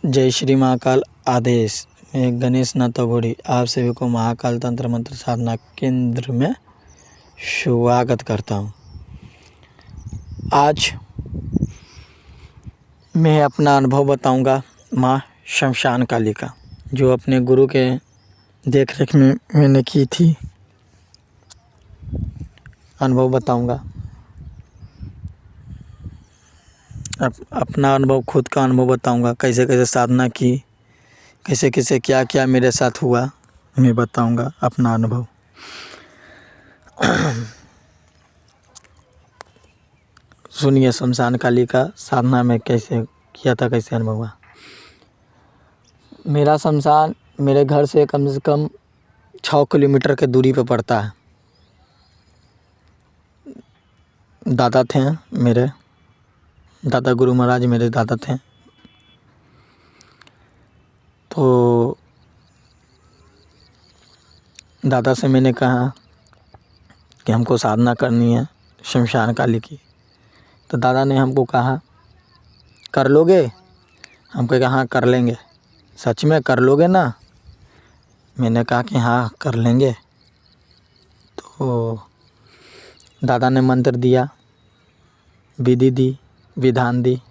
जय श्री महाकाल आदेश। मैं गणेश नाथागोड़ी आप सभी को महाकाल तंत्र मंत्र साधना केंद्र में स्वागत करता हूँ। आज मैं अपना अनुभव बताऊंगा माँ शमशान काली का, जो अपने गुरु के देख रेख में मैंने की थी। अनुभव बताऊंगा, अपना अनुभव, खुद का अनुभव बताऊंगा, कैसे कैसे साधना की, कैसे कैसे क्या क्या मेरे साथ हुआ, मैं बताऊंगा अपना अनुभव। सुनिए शमशान काली का साधना में कैसे किया था, कैसे अनुभव हुआ। मेरा शमशान मेरे घर से कम 6 किलोमीटर के दूरी पर पड़ता है। दादा थे मेरे, दादा गुरु महाराज मेरे दादा थे। तो दादा से मैंने कहा कि हमको साधना करनी है शमशान काली की। तो दादा ने हमको कहा, कर लोगे? हम कहे हाँ कर लेंगे। सच में कर लोगे ना? मैंने कहा कि हाँ कर लेंगे। तो दादा ने मंत्र दिया, विधि दी, विधान दी,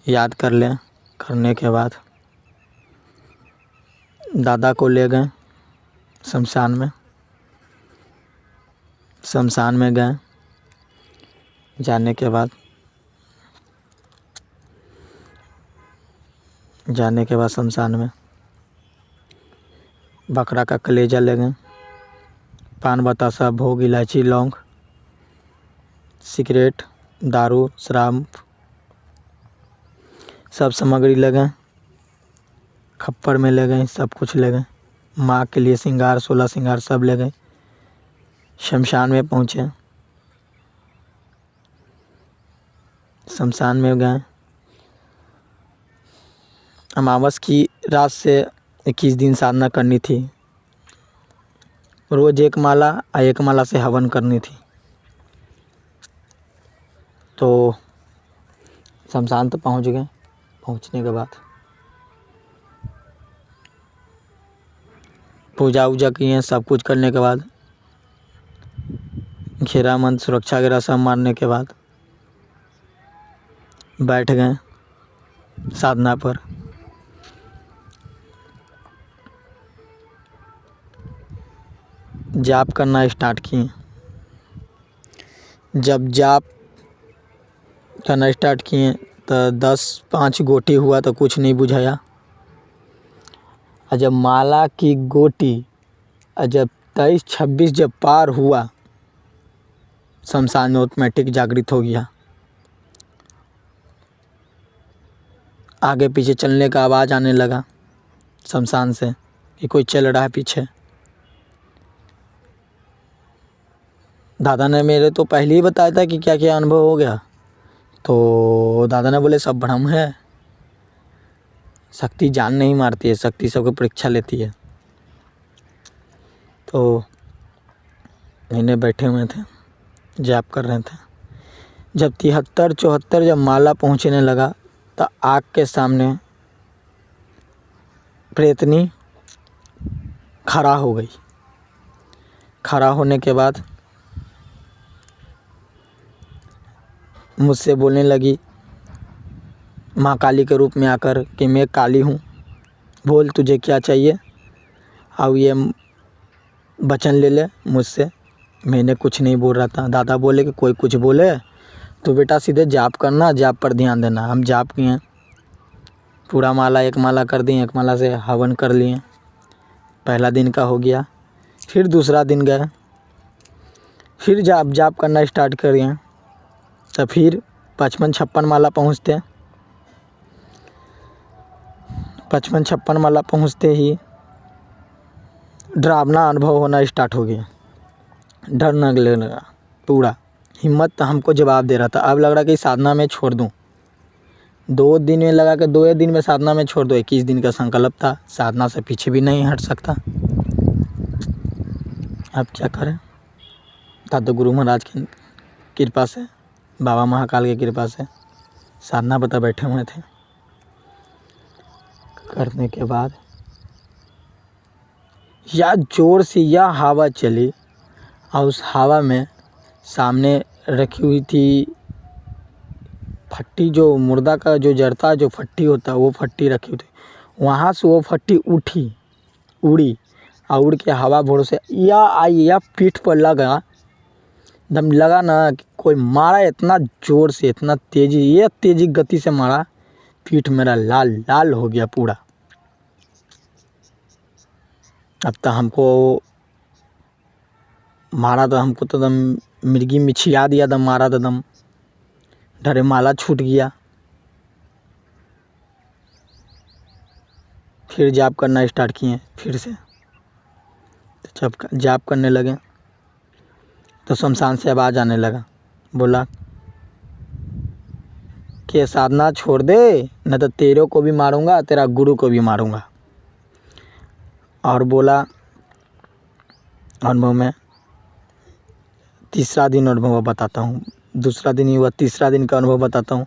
याद कर लें। करने के बाद दादा को ले गए शमशान में। शमशान में गए, जाने के बाद शमशान में बकरा का कलेजा ले गए, पान बतासा, भोग, इलायची, लौंग, सिगरेट, दारू, शराब, सब सामग्री ले गए। खप्पर में ले गए, सब कुछ ले गए। माँ के लिए श्रृंगार, 16 श्रृंगार सब ले गए। शमशान में पहुँचे, शमशान में गए। अमावस की रात से 21 दिन साधना करनी थी। रोज़ एक माला और एक माला से हवन करनी थी। तो शमशान तो पहुँच गए। पहुँचने के बाद पूजा वूजा किए। सब कुछ करने के बाद घेरा मंत्र, सुरक्षा वगैरह सब मारने के बाद बैठ गए साधना पर। जाप करना स्टार्ट किए। जब जाप करना स्टार्ट किए तो 10-5 गोटी हुआ तो कुछ नहीं बुझाया। और जब माला की गोटी जब 23-26 जब पार हुआ, शमशान में ऑटोमेटिक जागृत हो गया। आगे पीछे चलने का आवाज़ आने लगा शमशान से कि कोई चल रहा है पीछे। दादा ने मेरे तो पहले ही बताया था कि क्या क्या अनुभव हो गया। तो दादा ने बोले सब भ्रम है, शक्ति जान नहीं मारती है, शक्ति सबको परीक्षा लेती है। तो इन्हें बैठे हुए थे, जाप कर रहे थे। जब 73-74 जब माला पहुंचने लगा तो आग के सामने प्रेतनी खड़ा हो गई। खड़ा होने के बाद मुझसे बोलने लगी माँ काली के रूप में आकर कि मैं काली हूँ, बोल तुझे क्या चाहिए, और ये वचन ले ले मुझसे। मैंने कुछ नहीं बोल रहा था। दादा बोले कि कोई कुछ बोले तो बेटा सीधे जाप करना, जाप पर ध्यान देना। हम जाप किए, पूरा माला, एक माला कर दी, एक माला से हवन कर लिए। पहला दिन का हो गया। फिर दूसरा दिन गए, फिर जाप करना स्टार्ट करिए। तो फिर 55-56 माला पहुँचते। 55-56 माला पहुँचते ही डरावना अनुभव होना स्टार्ट हो गया। डर लगने लगा पूरा। हिम्मत हमको जवाब दे रहा था। अब लग रहा कि साधना में छोड़ दूं। 2 दिन में लगा कि 2 दिन में साधना में छोड़ दो। 21 दिन का संकल्प था, साधना से पीछे भी नहीं हट सकता। अब क्या करें? दादा गुरु महाराज की कृपा से, बाबा महाकाल की कृपा से साधना बता बैठे हुए थे। करने के बाद या जोर से या हवा चली और उस हवा में सामने रखी हुई थी फट्टी, जो मुर्दा का जो जड़ता जो फट्टी होता है वो फट्टी रखी हुई थी। वहाँ से वो फट्टी उड़ी और उड़ के हवा भोर से या आई या पीठ पर लगा। दम लगा ना कि कोई मारा इतना ज़ोर से, इतना तेज़ी, ये तेज़ी गति से मारा, पीठ मेरा लाल लाल हो गया पूरा। अब तो हमको मारा, तो हमको तो दम मिर्गी मिछिया दिया, दम मारा तो दम डरे माला छूट गया। फिर जाप करना स्टार्ट किए फिर से। तो जब जाप करने लगे तो शमशान से आवाज़ आने लगा, बोला कि साधना छोड़ दे, न तो तेरे को भी मारूंगा, तेरा गुरु को भी मारूंगा। और बोला अनुभव में, तीसरा दिन अनुभव बताता हूँ, दूसरा दिन ही हुआ, तीसरा दिन का अनुभव बताता हूँ।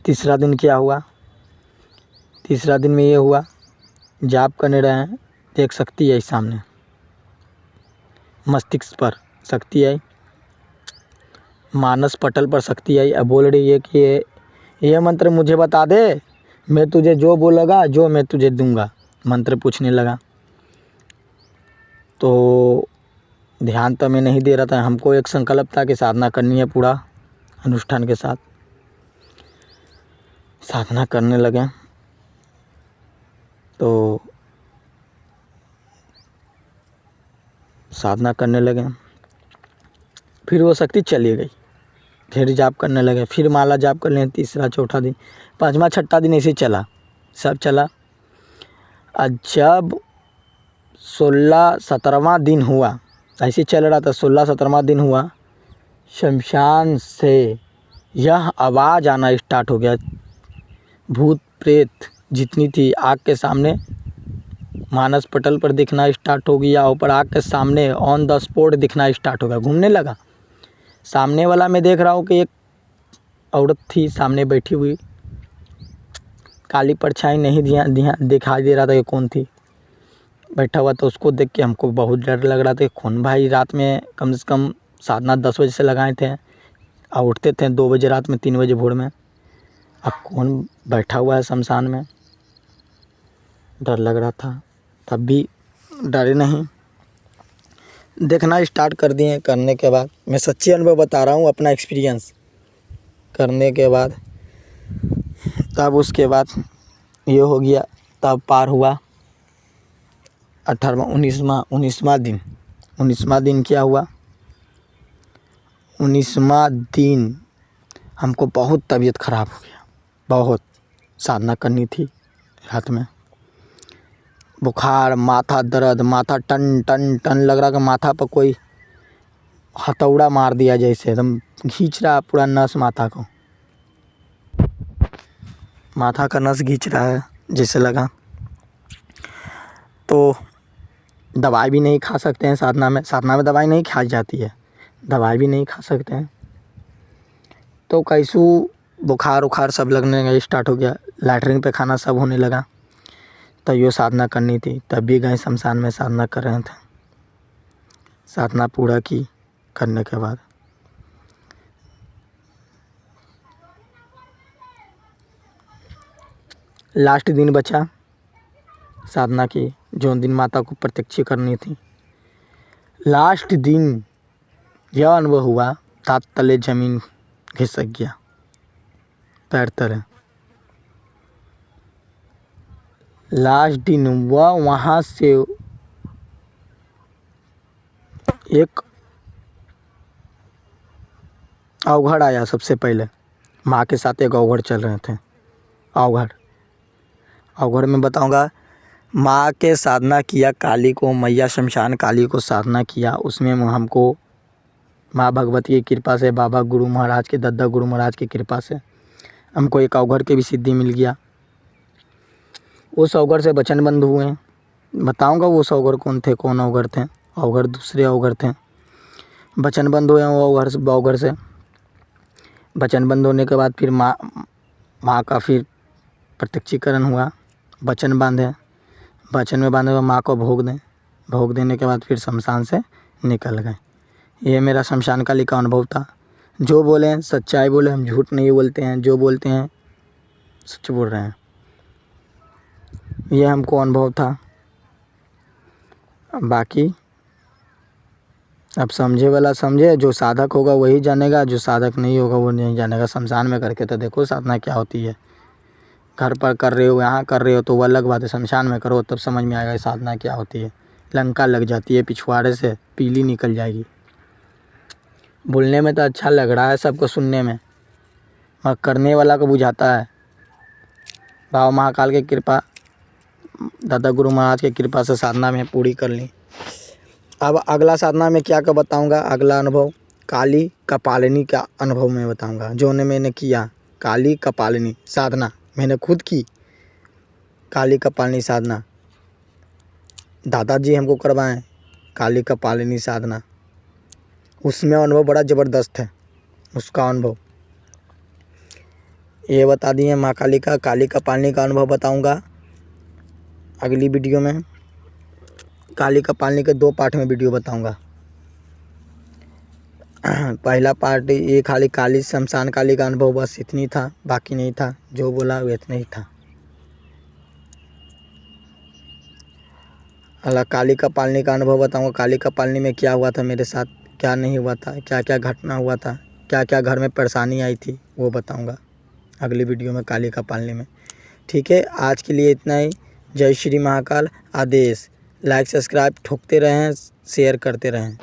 तीसरा दिन क्या हुआ? तीसरा दिन में ये हुआ, जाप करने रहे हैं तो एक शक्ति आई सामने, मस्तिष्क पर शक्ति आई, मानस पटल पर शक्ति आई। अब बोल रही है कि ये मंत्र मुझे बता दे, मैं तुझे जो बोलेगा, जो मैं तुझे दूंगा। मंत्र पूछने लगा तो ध्यान तो मैं नहीं दे रहा था, हमको एक संकल्प था कि साधना करनी है, पूरा अनुष्ठान के साथ साधना करने लगे। तो साधना करने लगे, फिर वो शक्ति चली गई, फिर जाप करने लगे, फिर माला जाप कर लें। तीसरा चौथा दिन, पाँचवा छठा दिन ऐसे चला, सब चला। और जब 16-17वां दिन हुआ, ऐसे चल रहा था, 16-17वां दिन हुआ, शमशान से यह आवाज़ आना स्टार्ट हो गया। भूत प्रेत जितनी थी आग के सामने, मानस पटल पर दिखना स्टार्ट हो गया, ऊपर आग के सामने ऑन द स्पॉट दिखना स्टार्ट हो गया, घूमने लगा। सामने वाला मैं देख रहा हूँ कि एक औरत थी सामने बैठी हुई, काली परछाई नहीं दिखाई दे रहा था कि कौन थी बैठा हुआ। तो उसको देख के हमको बहुत डर लग रहा था, कौन भाई, रात में कम से कम साधना 10 बजे से लगाए थे और उठते थे 2 बजे रात में, 3 बजे भोर में, अब कौन बैठा हुआ है शमशान में। डर लग रहा था, तब भी डरे नहीं, देखना स्टार्ट कर दिए। करने के बाद मैं सच्ची अनुभव बता रहा हूँ, अपना एक्सपीरियंस। करने के बाद तब उसके बाद ये हो गया, तब पार हुआ 18वां 19वां दिन। 19वां दिन क्या हुआ? 19वां दिन हमको बहुत तबीयत ख़राब हो गया, बहुत। साधना करनी थी, रात में बुखार, माथा दर्द, माथा टन टन टन लग रहा कि माथा पर कोई हथौड़ा मार दिया, जैसे एकदम खींच रहा पूरा नस, माथा को, माथा का नस खींच रहा है जैसे लगा। तो दवाई भी नहीं खा सकते हैं साधना में, साधना में दवाई नहीं खाई जाती है, दवाई भी नहीं खा सकते हैं। तो कैसू बुखार उखार सब लगने स्टार्ट हो गया, लैटरिन पे खाना सब होने लगा। तब ये साधना करनी थी, तब भी गए शमशान में, साधना कर रहे थे। साधना पूरा की, करने के बाद लास्ट दिन बचा साधना की, जो दिन माता को प्रत्यक्ष करनी थी। लास्ट दिन यह अनुभव हुआ, तात तले जमीन घिसक गया, पैर तले। लास्ट दिन हुआ, वहाँ से एक अवघड़ आया। सबसे पहले माँ के साथ एक अवघड़ चल रहे थे, अवघड़ में बताऊंगा। माँ के साधना किया, काली को, मैया शमशान काली को साधना किया, उसमें हमको माँ भगवती की कृपा से, बाबा गुरु महाराज के, दद्दा गुरु महाराज की कृपा से हमको एक अवघड़ की भी सिद्धि मिल गया। उस अवघड़ से वचन बंद हुए, बताऊंगा वो अवघड़ कौन थे, कौन अवघड़ थे। अवघड़ दूसरे अवघड़ थे, वचन बंद हुए वो अवघड़ से। वचन बंद होने के बाद फिर माँ का फिर प्रत्यक्षीकरण हुआ, वचन बांधे, वचन में बांधे हुए माँ को भोग दें, भोग देने के बाद फिर शमशान से निकल गए। ये मेरा शमशान काली का अनुभव था। जो बोले हैं सच्चाई बोले, हम झूठ नहीं बोलते हैं, जो बोलते हैं सच बोल रहे हैं। ये हमको अनुभव था। बाकी अब समझे वाला समझे, जो साधक होगा वही जानेगा, जो साधक नहीं होगा वो नहीं जानेगा। शमशान में करके तो देखो साधना क्या होती है। घर पर कर रहे हो, यहाँ कर रहे हो तो वो अलग बात है, शमशान में करो तब समझ में आएगा साधना क्या होती है। लंका लग जाती है पिछवाड़े से, पीली निकल जाएगी। बोलने में तो अच्छा लग रहा है सबको सुनने में, मगर करने वाला को बुझाता है। बाबा महाकाल की कृपा, दादा गुरु महाराज की कृपा से साधना में पूरी कर ली। अब अगला साधना में क्या क्या बताऊंगा, अगला अनुभव काली कपालिनी का अनुभव मैं बताऊंगा, जो मैंने किया। काली कपालिनी साधना मैंने खुद की। काली कपालिनी साधना दादाजी हमको करवाएं, काली कपालिनी साधना। उसमें अनुभव बड़ा ज़बरदस्त है, उसका अनुभव ये बता दिए। माँ काली का, काली कपालिनी का अनुभव बताऊंगा अगली वीडियो में। काली कपालिनी के 2 पार्ट में वीडियो बताऊंगा। पहला पार्ट ये खाली काली शमशान काली का अनुभव बस इतनी था, बाकी नहीं था, जो बोला वो इतना ही था। अगला काली कपालिनी का अनुभव बताऊंगा। काली कपालिनी में क्या हुआ था मेरे साथ, क्या नहीं हुआ था, क्या क्या घटना हुआ था, क्या क्या घर में परेशानी आई थी, वो बताऊंगा अगली वीडियो में काली कपालिनी में। ठीक है, आज के लिए इतना ही। जय श्री महाकाल। आदेश। लाइक सब्सक्राइब ठोकते रहें, शेयर करते रहें।